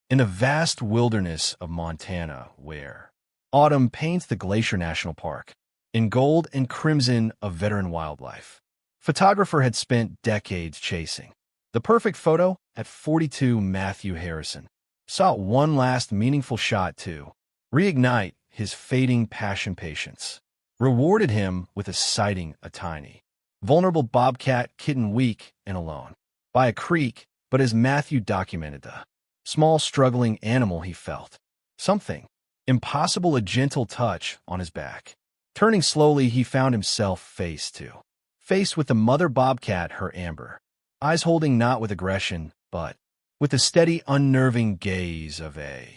in the vast wilderness of Montana, where autumn paints the Glacier National Park in gold and crimson of veteran wildlife. Photographer had spent decades chasing the perfect photo. At 42, Matthew Harrison sought one last meaningful shot to reignite his fading passion. Patience rewarded him with a sighting a tiny, vulnerable bobcat kitten weak and alone by a creek, but as Matthew documented the small struggling animal, he felt something impossible, a gentle touch on his back. Turning slowly, he found himself face to face with the mother bobcat, her amber eyes holding not with aggression, but with the steady, unnerving gaze of a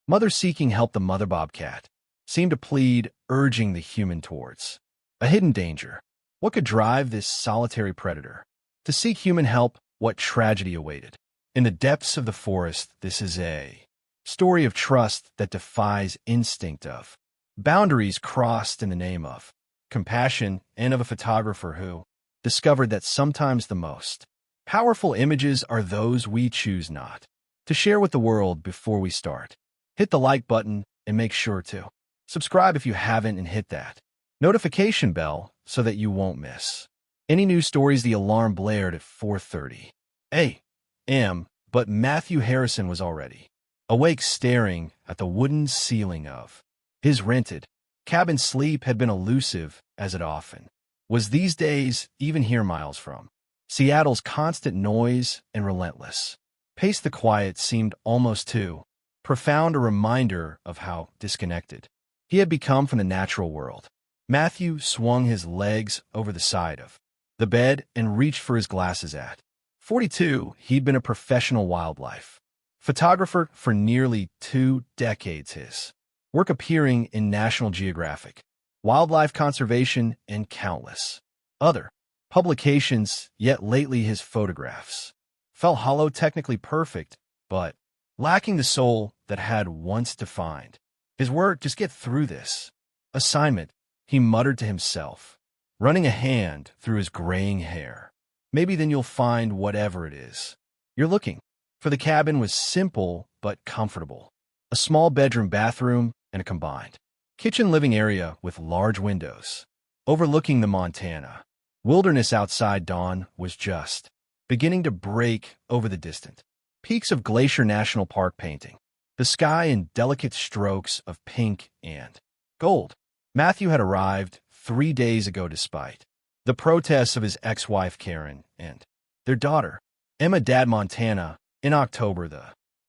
mother seeking help. The mother bobcat seemed to plead, urging the human towards a hidden danger. What could drive this solitary predator to seek human help? What tragedy awaited in the depths of the forest? This is a story of trust that defies instinct, of boundaries crossed in the name of compassion, and of a photographer who discovered that sometimes the most powerful images are those we choose not to share with the world. Before we start, hit the like button and make sure to subscribe if you haven't, and hit that notification bell so that you won't miss any new stories. The alarm blared at 4:30 a.m., but Matthew Harrison was already awake, staring at the wooden ceiling of his rented cabin. Sleep had been elusive, as it often was these days, even here miles from Seattle's constant noise and relentless pace. The quiet seemed almost too profound, a reminder of how disconnected he had become from the natural world. Matthew swung his legs over the side of the bed and reached for his glasses. At 42, he'd been a professional wildlife photographer for nearly 2 decades, his work appearing in National Geographic, Wildlife Conservation, and countless other publications. Yet lately his photographs fell hollow, technically perfect, but lacking the soul that had once defined his work. Just get through this assignment, he muttered to himself, running a hand through his graying hair. Maybe then you'll find whatever it is you're looking for. The cabin was simple but comfortable. A small bedroom, bathroom, and a combined kitchen living area with large windows overlooking the Montana wilderness outside. Dawn was just beginning to break over the distant peaks of Glacier National Park, painting the sky in delicate strokes of pink and gold. Matthew had arrived 3 days ago despite the protests of his ex-wife Karen and their daughter Emma. Dad, Montana in October, the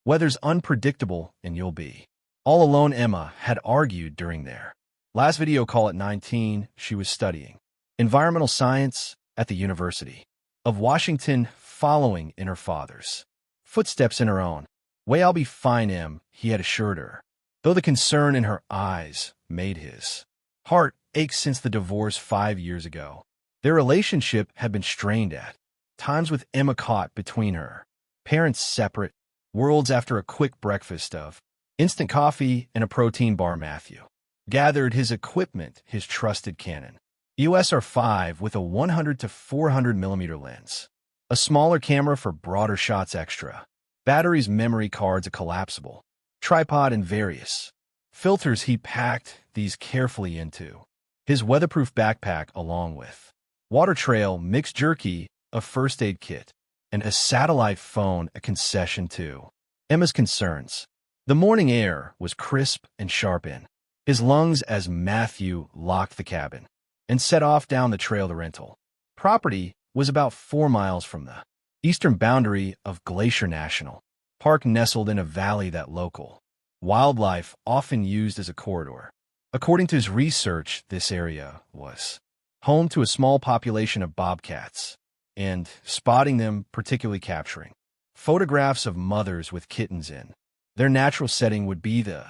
weather's unpredictable and you'll be all alone, Emma had argued during their last video call. At 19, she was studying environmental science at the University of Washington, following in her father's footsteps in her own way. I'll be fine, Em, he had assured her, though the concern in her eyes made his heart ache. Since the divorce 5 years ago, their relationship had been strained at times, with Emma caught between her parents' separate worlds. After a quick breakfast of instant coffee and a protein bar, Matthew gathered his equipment, his trusted Canon EOS R5 with a 100 to 400 millimeter lens, a smaller camera for broader shots, extra batteries, memory cards, a collapsible tripod, and various filters. He packed these carefully into his weatherproof backpack, along with water trail, mixed jerky, a first aid kit, and a satellite phone, a concession to Emma's concerns. The morning air was crisp and sharp in his lungs as Matthew locked the cabin and set off down the trail. The rental property was about 4 miles from the eastern boundary of Glacier National Park, nestled in a valley that local wildlife often used as a corridor. According to his research, this area was home to a small population of bobcats, and spotting them, particularly capturing photographs of mothers with kittens in their natural setting, would be the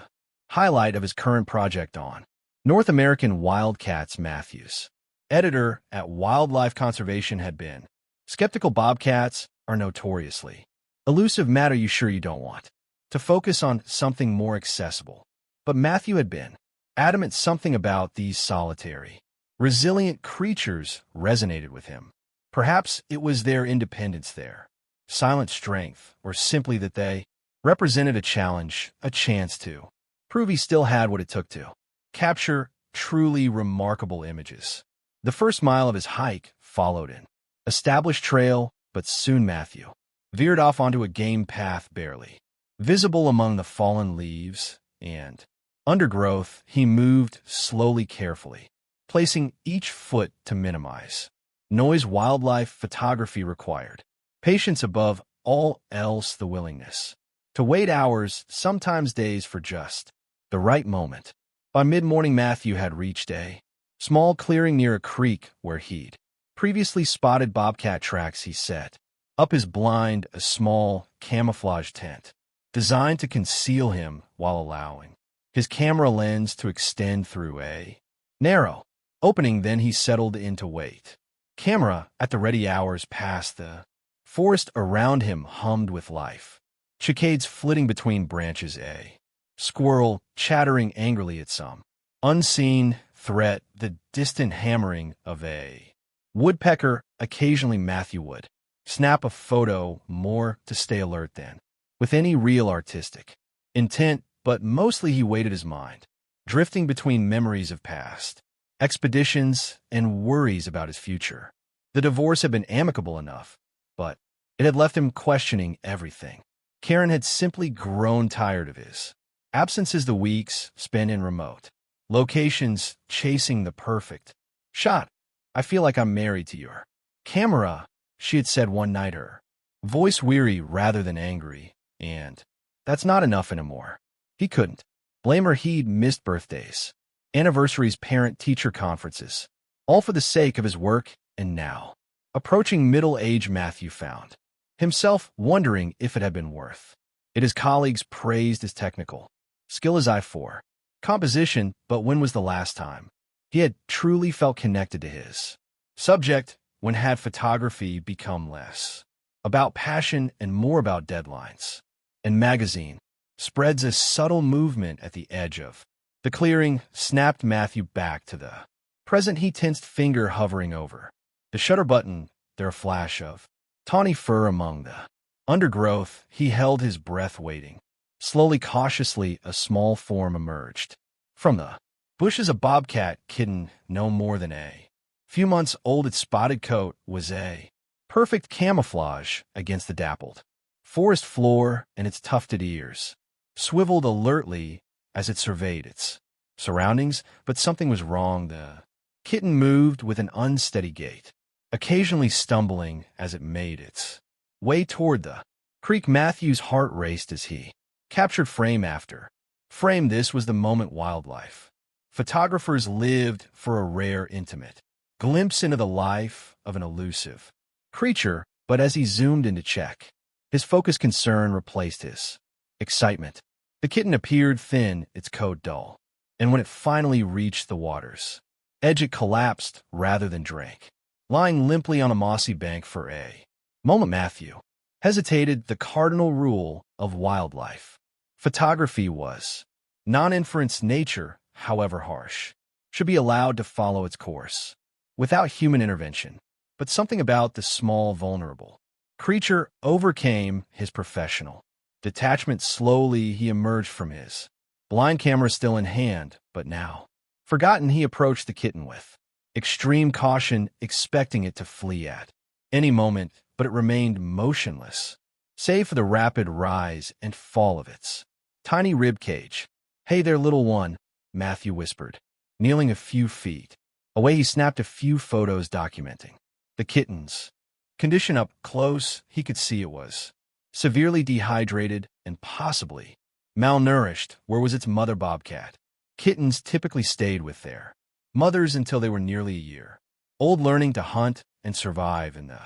highlight of his current project on North American wildcats. Matthews, editor at Wildlife Conservation, had been skeptical. Bobcats are notoriously elusive matter. You sure you don't want to focus on something more accessible? But Matthew had been adamant. Something about these solitary, resilient creatures resonated with him. Perhaps it was their independence, their silent strength, or simply that they represented a challenge, a chance to prove he still had what it took to capture truly remarkable images. The first mile of his hike followed an established trail, but soon Matthew veered off onto a game path barely visible among the fallen leaves and undergrowth. He moved slowly, carefully, placing each foot to minimize noise. Wildlife photography required patience, above all else the willingness to wait hours, sometimes days, for just the right moment. By mid-morning, Matthew had reached a small clearing near a creek where he'd previously spotted bobcat tracks. He set up his blind, a small camouflage tent designed to conceal him while allowing his camera lens to extend through a narrow opening. Then he settled in to wait, camera at the ready. Hours passed. The forest around him hummed with life, cicadas flitting between branches, a squirrel chattering angrily at some unseen threat, the distant hammering of a woodpecker. Occasionally Matthew would snap a photo, more to stay alert than with any real artistic intent, but mostly he waited, his mind drifting between memories of past expeditions and worries about his future. The divorce had been amicable enough, but it had left him questioning everything. Karen had simply grown tired of his absences, the weeks spent in remote locations chasing the perfect shot. "I feel like I'm married to your camera," she had said one night, her voice weary rather than angry, and that's not enough anymore. He couldn't blame her. He'd missed birthdays, anniversaries, parent-teacher conferences, all for the sake of his work, and now, approaching middle age, Matthew found himself wondering if it had been worth it. His colleagues praised his technical skill, his eye for composition, but when was the last time he had truly felt connected to his subject? When had photography become less about passion and more about deadlines and magazine spreads? A subtle movement at the edge of the clearing snapped Matthew back to the present. He tensed, finger hovering over the shutter button. There a flash of tawny fur among the undergrowth. He held his breath, waiting. Slowly, cautiously, a small form emerged from the bushes. A bobcat kitten, no more than a few months old. Its spotted coat was a perfect camouflage against the dappled forest floor, and its tufted ears swiveled alertly as it surveyed its surroundings. But something was wrong. The kitten moved with an unsteady gait, occasionally stumbling as it made its way toward the creek. Matthew's heart raced as he captured frame after frame. This was the moment wildlife photographers lived for, a rare, intimate glimpse into the life of an elusive creature. But as he zoomed in to check, his focused concern replaced his excitement. The kitten appeared thin, its coat dull, and when it finally reached the water's edge, it collapsed rather than drank, lying limply on a mossy bank. For a moment, Matthew hesitated. The cardinal rule of wildlife photography was non-inference. Nature, however harsh, should be allowed to follow its course without human intervention. But something about the small, vulnerable creature overcame his professional detachment. Slowly, he emerged from his blind, camera still in hand, but now forgotten. He approached the kitten with extreme caution, expecting it to flee at any moment, but it remained motionless, save for the rapid rise and fall of its tiny rib cage. "Hey there, little one," Matthew whispered, kneeling a few feet away. He snapped a few photos documenting the kitten's condition. Up close, he could see it was severely dehydrated and possibly malnourished. Where was its mother? Bobcat kittens typically stayed with their mothers until they were nearly a year old, learning to hunt and survive in the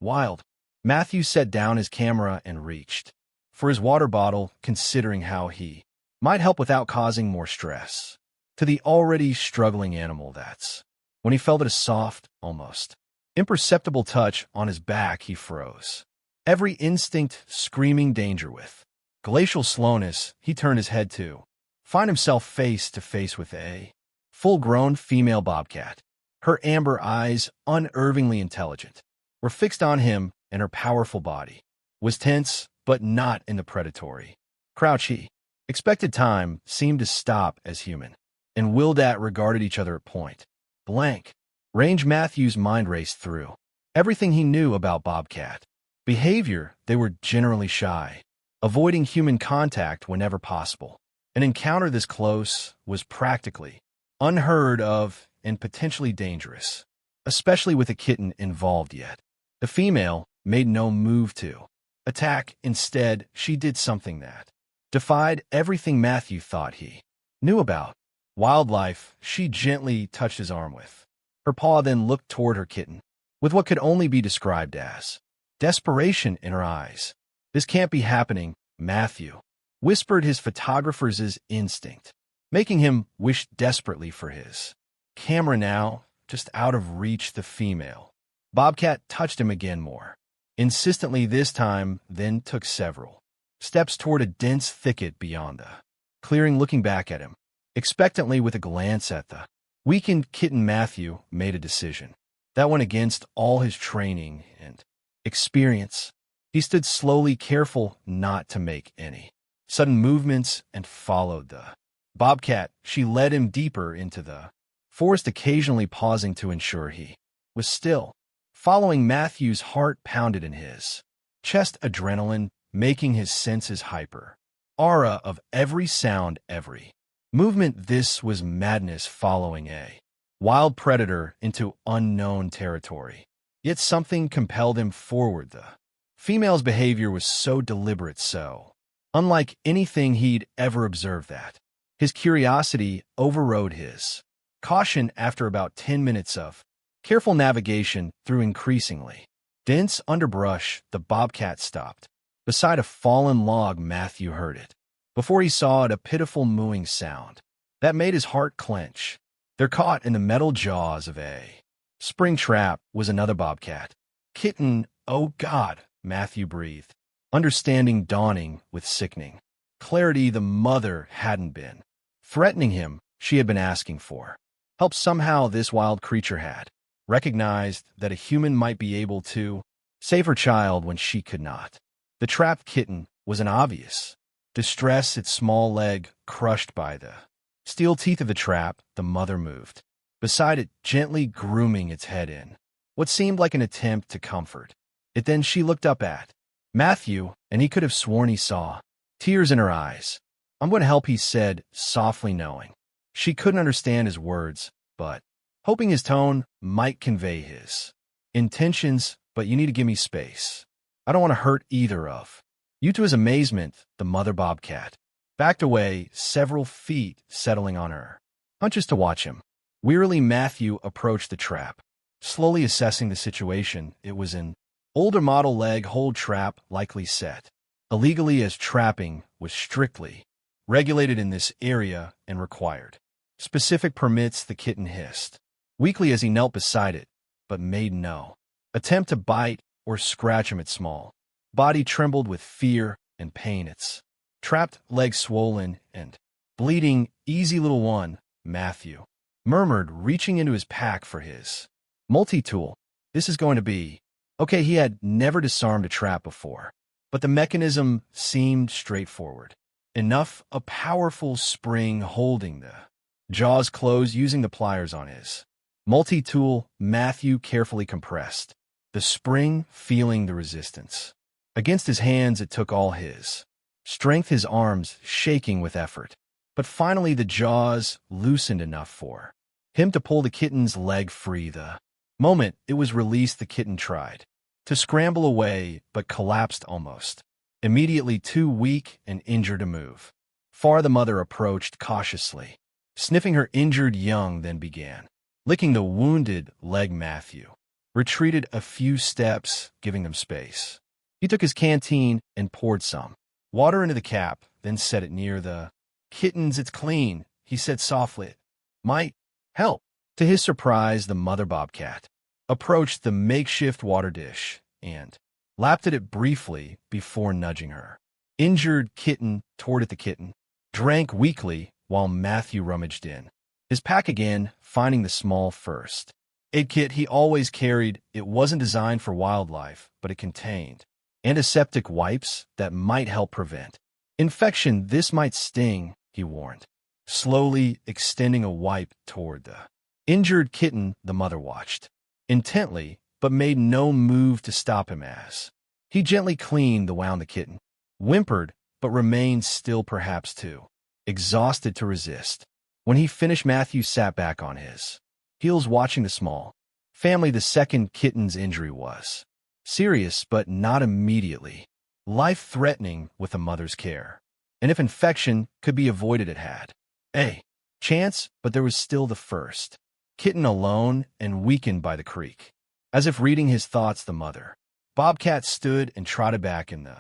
wild. Matthew set down his camera and reached for his water bottle, considering how he might help without causing more stress to the already struggling animal. That's when he felt a soft, almost imperceptible touch on his back. He froze, every instinct screaming danger. With glacial slowness, he turned his head to find himself face to face with a full-grown female bobcat. Her amber eyes, unervingly intelligent, were fixed on him, and her powerful body was tense, but not in the predatory. Crouchy. Expected time seemed to stop as human, and Wildat regarded each other at point blank. Range Matthews' mind raced through everything he knew about Bobcat. Behavior, they were generally shy, avoiding human contact whenever possible. An encounter this close was practically unheard of and potentially dangerous, especially with a kitten involved yet. The female made no move to attack. Instead, she did something that defied everything Matthew thought he knew about wildlife. She gently touched his arm with her paw, then looked toward her kitten with what could only be described as desperation in her eyes. "This can't be happening," Matthew whispered, his photographer's instinct making him wish desperately for his camera now just out of reach. The female Bobcat touched him again more insistently this time, then took several steps toward a dense thicket beyond the clearing, looking back at him expectantly with a glance at the weakened kitten. Matthew made a decision that went against all his training and experience. He stood slowly, careful not to make any sudden movements, and followed the Bobcat. She led him deeper into the forest, occasionally pausing to ensure he was still. Following, Matthew's heart pounded in his chest, adrenaline making his senses hyper. Aura of every sound, every movement. This was madness, following a wild predator into unknown territory. Yet something compelled him forward. The female's behavior was so deliberate, so unlike anything he'd ever observed, that his curiosity overrode his caution. After about 10 minutes of careful navigation through increasingly dense underbrush, the Bobcat stopped beside a fallen log. Matthew heard it before he saw it, a pitiful mooing sound that made his heart clench. There, caught in the metal jaws of a spring trap, was another Bobcat kitten. "Oh God," Matthew breathed, understanding dawning with sickening clarity. The mother hadn't been threatening him. She had been asking for help. Somehow this wild creature had recognized that a human might be able to save her child when she could not. The trapped kitten was in obvious distress, its small leg crushed by the steel teeth of the trap. The mother moved beside it, gently grooming its head in what seemed like an attempt to comfort it. Then she looked up at Matthew, and he could have sworn he saw tears in her eyes. "I'm going to help," he said softly, knowing she couldn't understand his words, but hoping his tone might convey his intentions. "But you need to give me space. I don't want to hurt either of you." To his amazement, the mother Bobcat backed away several feet, settling on her hunches to watch him. Wearily, Matthew approached the trap, slowly assessing the situation. It was an older model leg hold trap, likely set illegally, as trapping was strictly regulated in this area and required specific permits. The kitten hissed weakly as he knelt beside it, but made no attempt to bite or scratch him. Its small body trembled with fear and pain, its trapped legs swollen and bleeding. "Easy, little one," Matthew murmured, reaching into his pack for his multi-tool. "This is going to be okay." He had never disarmed a trap before, but the mechanism seemed straightforward enough. A powerful spring holding the jaws closed. Using the pliers on his multi-tool, Matthew carefully compressed the spring, feeling the resistance against his hands. It took all his strength, his arms shaking with effort. But finally the jaws loosened enough for him to pull the kitten's leg free. The moment it was released, the kitten tried to scramble away, but collapsed almost immediately, too weak and injured to move far. The mother approached cautiously, sniffing her injured young, then began licking the wounded leg. Matthew retreated a few steps, giving them space. He took his canteen and poured some water into the cap, then set it near the kittens. "It's clean," he said softly. "It might help." To his surprise, the mother Bobcat approached the makeshift water dish and lapped at it briefly before nudging her injured kitten toward it. The kitten drank weakly while Matthew rummaged in his pack again, finding the small first aid kit he always carried. It wasn't designed for wildlife, but it contained Antiseptic wipes that might help prevent infection. This might sting, he warned, slowly extending a wipe toward the injured kitten. The mother watched intently, but made no move to stop him as he gently cleaned the wound. The kitten whimpered, but remained still, perhaps too exhausted to resist. When he finished, Matthew sat back on his heels, watching the small family. The second kitten's injury was serious, but not immediately life-threatening with a mother's care. And if infection could be avoided, it had a chance, but there was still the first kitten alone and weakened by the creek. As if reading his thoughts, the mother Bobcat stood and trotted back in the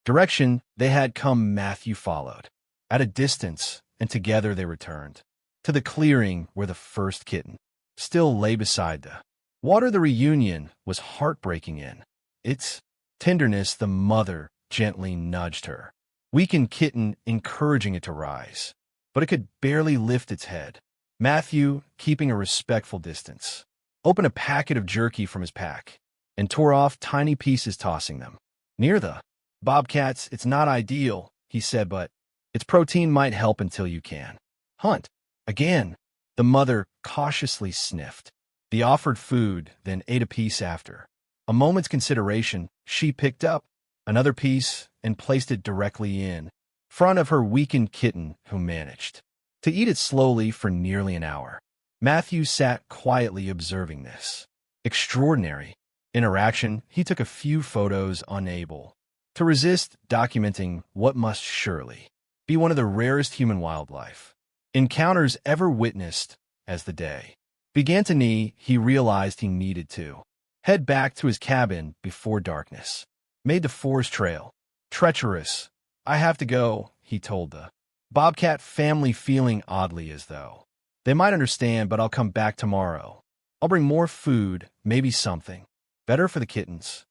direction they had come. Matthew followed at a distance, and together they returned to the clearing where the first kitten still lay beside the water. The reunion was heartbreaking in its tenderness. The mother gently nudged her weakened kitten, encouraging it to rise, but it could barely lift its head. Matthew, keeping a respectful distance, opened a packet of jerky from his pack and tore off tiny pieces, tossing them near the bobcats. It's not ideal, he said, but its protein might help until you can hunt again. The mother cautiously sniffed the offered food, then ate a piece. After a moment's consideration, she picked up another piece and placed it directly in front of her weakened kitten, who managed to eat it slowly for nearly an hour. Matthew sat quietly observing this extraordinary interaction. He took a few photos, unable to resist documenting what must surely be one of the rarest human-wildlife encounters ever witnessed. As the day began to near, he realized he needed to head back to his cabin before darkness made the forest trail treacherous. I have to go, he told the Bobcat family, feeling oddly as though they might understand, but I'll come back tomorrow. I'll bring more food, maybe something better for the kittens.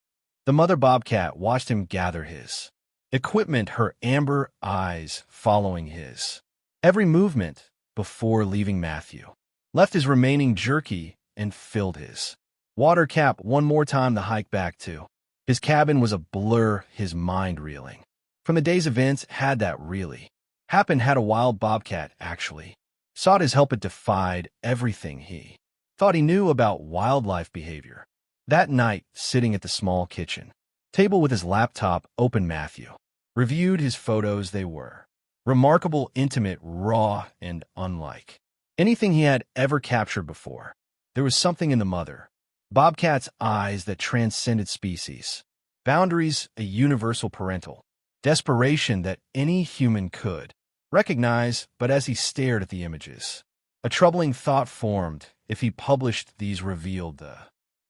The mother Bobcat watched him gather his equipment, her amber eyes following his every movement. Before leaving, Matthew left his remaining jerky and filled his water cap one more time. The hike back to his cabin was a blur, his mind reeling from the day's events. Had that really happened? Had a wild bobcat actually sought his help? It defied everything he thought he knew about wildlife behavior. That night, sitting at the small kitchen table with his laptop open, Matthew reviewed his photos. They were remarkable, intimate, raw, and unlike anything he had ever captured before. There was something in the mother Bobcat's eyes that transcended species boundaries, a universal parental desperation that any human could recognize. But as he stared at the images, a troubling thought formed. If he published these, revealed the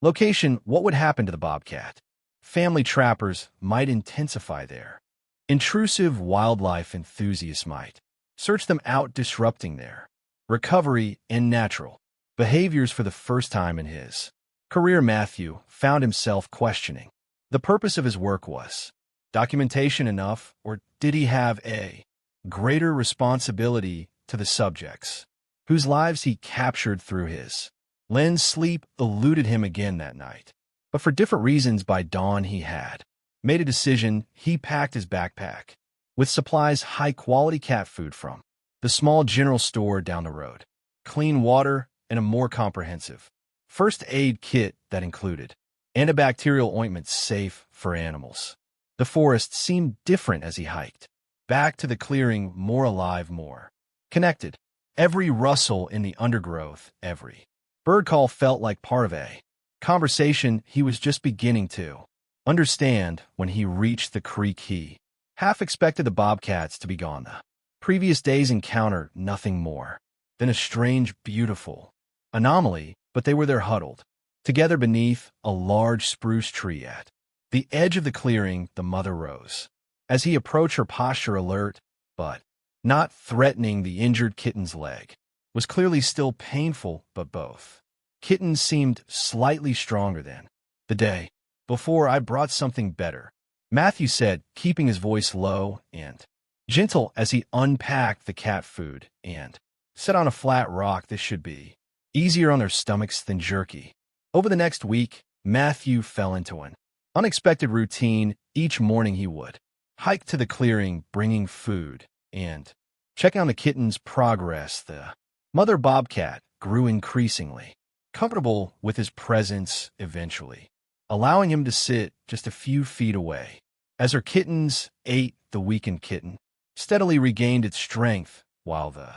location, what would happen to the Bobcat family? Trappers might intensify their intrusive, wildlife enthusiasts might search them out, disrupting their recovery and natural behaviors. For the first time in his career, Matthew found himself questioning the purpose of his work. Was documentation enough, or did he have a greater responsibility to the subjects whose lives he captured through his lens? Sleep eluded him again that night, but for different reasons. By dawn, he had made a decision. He packed his backpack with supplies, high-quality cat food from the small general store down the road, clean water, and a more comprehensive first aid kit that included antibacterial ointments safe for animals. The forest seemed different as he hiked back to the clearing, more alive, more connected. Every rustle in the undergrowth, every bird call felt like part of a conversation he was just beginning to understand. When he reached the creek, he half expected the bobcats to be gone. The previous day's encounter, nothing more than a strange, beautiful anomaly, but they were there, huddled together beneath a large spruce tree at the edge of the clearing. The mother rose as he approached, her posture alert but not threatening. The injured kitten's leg was clearly still painful, but both kittens seemed slightly stronger than the day before. I brought something better, Matthew said, keeping his voice low and gentle as he unpacked the cat food and set on a flat rock. This should be easier on their stomachs than jerky. Over the next week, Matthew fell into an unexpected routine. Each morning he would hike to the clearing, bringing food and checking on the kitten's progress. The mother bobcat grew increasingly comfortable with his presence, eventually allowing him to sit just a few feet away. As her kittens ate, the weakened kitten steadily regained its strength, while the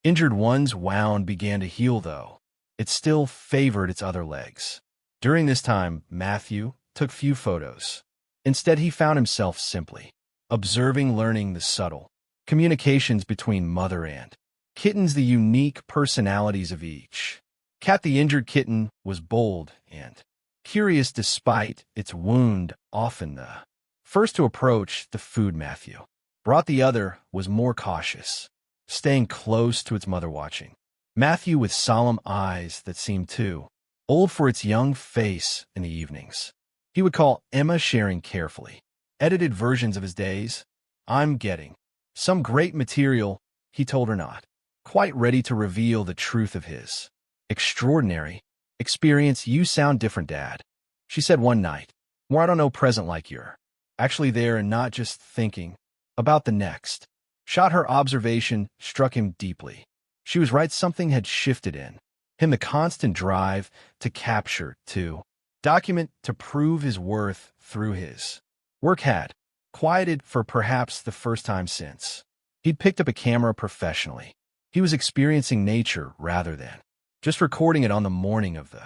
injured one's wound began to heal, though it still favored its other legs. During this time, Matthew took few photos. Instead, he found himself simply observing, learning the subtle communications between mother and kittens, the unique personalities of each cat. The injured kitten was bold and curious despite its wound, often the first to approach the food Matthew brought. The other was more cautious, staying close to its mother, watching Matthew with solemn eyes that seemed too old for its young face. In the evenings, he would call Emma, sharing carefully edited versions of his days. "I'm getting some great material," he told her, not quite ready to reveal the truth of his extraordinary experience. "You sound different, Dad," she said one night. "More, I don't know, present, like you're actually there and not just thinking about the next shot." Her observation struck him deeply. She was right. Something had shifted in him, the constant drive to capture, to document, to prove his worth through his work had quieted for perhaps the first time since he'd picked up a camera professionally. He was experiencing nature rather than just recording it. On the morning of the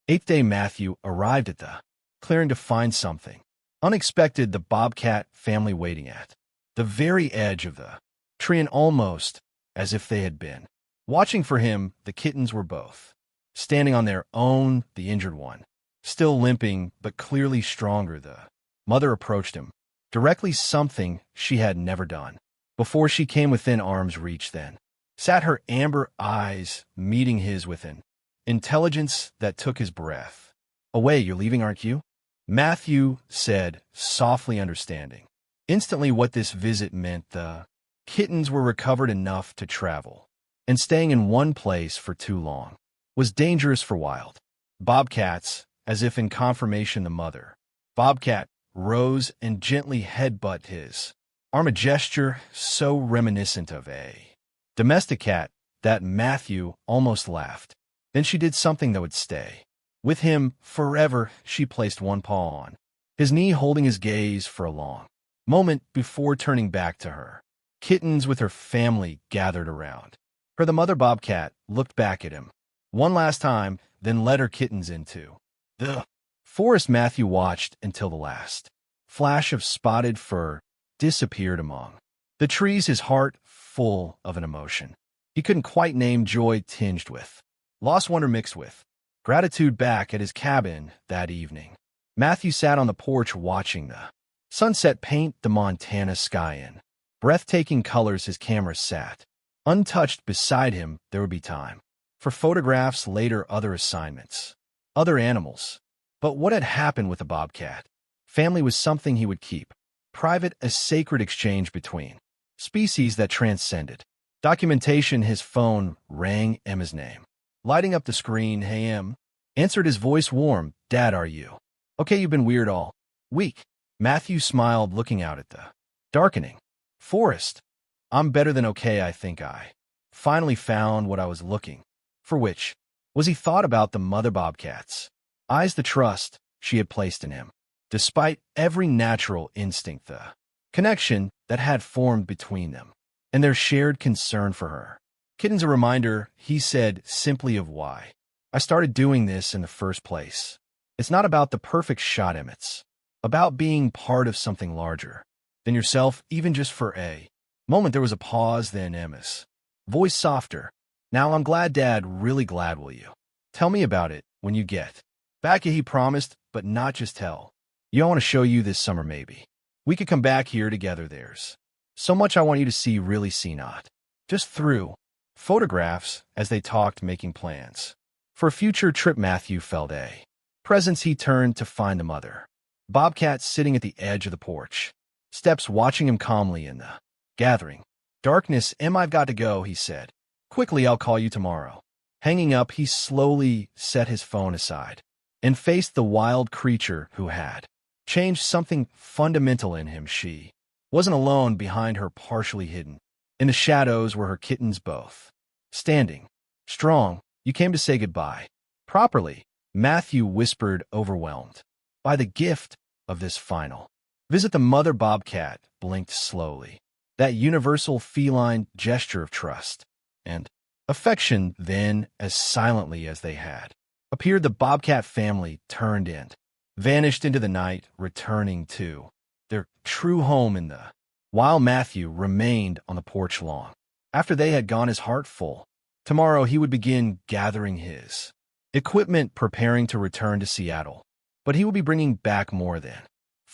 8th day, Matthew arrived at the clearing to find something unexpected: the bobcat family waiting at the very edge of the tree, and almost as if they had been watching for him. The kittens were both standing on their own, the injured one still limping but clearly stronger. The mother approached him directly, something she had never done before. She came within arm's reach, then sat, her amber eyes meeting his with an intelligence that took his breath away. "You're leaving, aren't you?" Matthew said, softly, understanding instantly what this visit meant. The kittens were recovered enough to travel, and staying in one place for too long was dangerous for wild bobcats. As if in confirmation, the mother bobcat rose and gently headbutted his arm, a gesture so reminiscent of a domestic cat that Matthew almost laughed. Then she did something that would stay with him forever. She placed one paw on his knee, holding his gaze for a long moment before turning back to her kittens with her family gathered around her. The mother bobcat looked back at him one last time, then led her kittens into the forest. Matthew watched until the last flash of spotted fur disappeared among the trees, his heart full of an emotion he couldn't quite name, joy tinged with lost, wonder mixed with gratitude. Back at his cabin that evening, Matthew sat on the porch watching the sunset paint the Montana sky in breathtaking colors. His camera sat untouched beside him. There would be time for photographs later, other assignments, other animals. But what had happened with the bobcat family was something he would keep private, a sacred exchange between species that transcended documentation. His phone rang. Emma's name lighting up the screen. "Hey, Em," answered his voice, warm. "Dad, are you okay? You've been weird all week." Matthew smiled, looking out at the darkening forest. "I'm better than okay. I think I finally found what I was looking for." Which was? He thought about the mother bobcat's eyes, the trust she had placed in him, despite every natural instinct, the connection that had formed between them, and their shared concern for her kittens. A reminder, he said simply, of why I started doing this in the first place. "It's not about the perfect shot, Em. It's about being part of something larger than yourself, even just for a moment." There was a pause, then Emma's voice softer. "Now, I'm glad, Dad, really glad. Will you tell me about it when you get back?" He promised, but not just tell you. "I want to show you this summer. Maybe we could come back here together. There's so much I want you to see, really see, not just through photographs." As they talked, making plans for a future trip, Matthew felt a presence. He turned to find the mother bobcat sitting at the edge of the porch steps, watching him calmly in the gathering darkness. "Em, I've got to go," he said quickly. "I'll call you tomorrow." Hanging up, he slowly set his phone aside and faced the wild creature who had changed something fundamental in him. She wasn't alone behind her, partially hidden. In the shadows were her kittens, both standing strong. You came to say goodbye. Properly, Matthew whispered, overwhelmed by the gift of this final visit. The mother bobcat blinked slowly, that universal feline gesture of trust and affection. Then, as silently as they had appeared, the bobcat family turned and vanished into the night, returning to their true home in the while Matthew remained on the porch long after they had gone, his heart full. Tomorrow he would begin gathering his equipment, preparing to return to Seattle. But he will be bringing back more than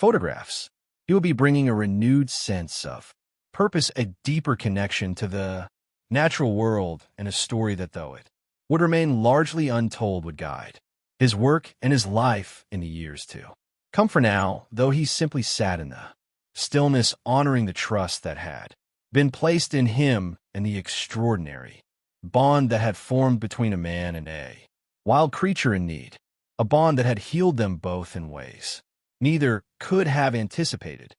photographs. He will be bringing a renewed sense of purpose, a deeper connection to the natural world, and a story that, though it would remain largely untold, would guide his work and his life in the years to come. For now, though, he simply sat in the stillness, honoring the trust that had been placed in him and the extraordinary bond that had formed between a man and a wild creature in need, a bond that had healed them both in ways neither could have anticipated.